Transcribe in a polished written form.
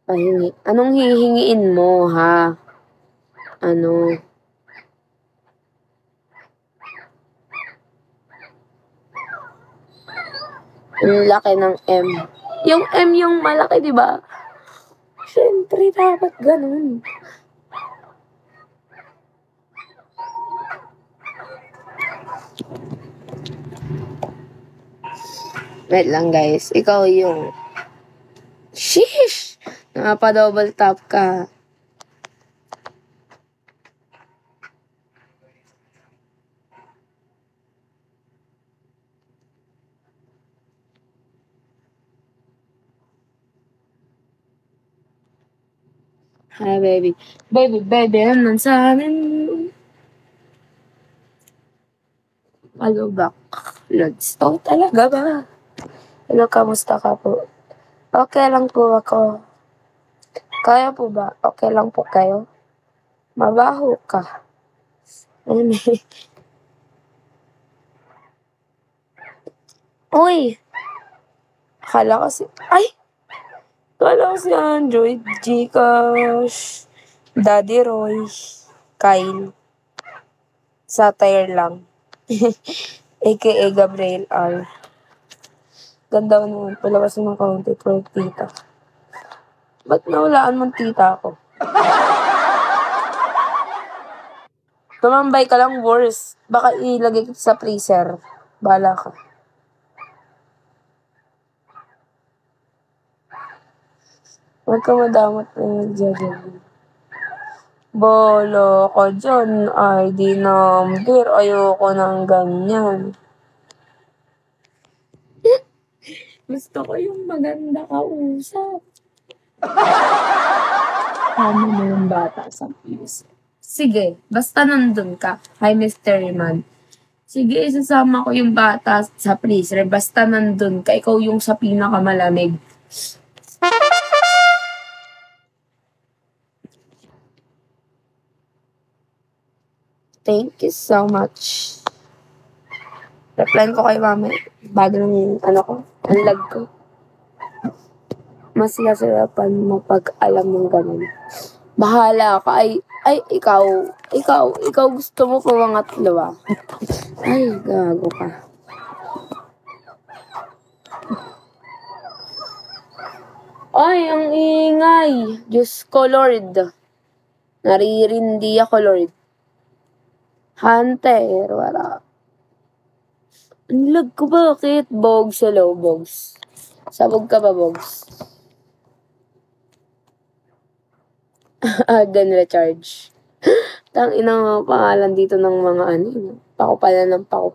Pahingi. Anong hihingiin mo, ha? Ano? Ang laki ng M. Yung M yung malaki, di ba? Siyempre, dapat ganun. Wait lang, guys. Ikaw yung... Sheesh! Nakapa-double tap ka. Hi, baby. Baby, naman sa amin. Follow back. Lods. Oh, talaga ba? Hello, kamusta ka po? Okay lang po ako. Kaya po ba? Okay lang po kayo? Mabaho ka. Ano? Uy! Akala ko si... Ay! Akala ko si Android, Gcash, Daddy Roy, Kyle. Satire lang. AKA Gabriel R. Ganda ko naman. Palabas ng kaunti for tita. Ba't nawalaan mong tita ako? Tumambay ka lang, worse. Baka ilagay kita sa freezer. Bahala ka. Huwag ka madamot na nagjajabi. Bolo ko dyan. ID number. Ayoko ng ganyan. Gusto ko yung maganda kausap. Tama mo yung bata sa piso. Sige, basta nandun ka. Hi, Mystery Man. Sige, isasama ko yung bata sa freezer. Basta nandun ka. Ikaw yung sa pinakamalamig. Thank you so much. Reply ko kay mama. Bago ng unlag ko. Mas nasarapan mo pag alam mong ganun. Bahala ka. Ay, ikaw gusto mo pumangatlo ah. Ay, gago ka. Ay, ang ingay. Diyos ko, Lord. Naririndi ako, Lord. Hunter, wala. Ang lag ko, bakit? Bogs, hello, Bogs. Sabog ka ba, Bogs? Then recharge. Tang ina pangalan dito ng mga pakupalan ng pakupalan.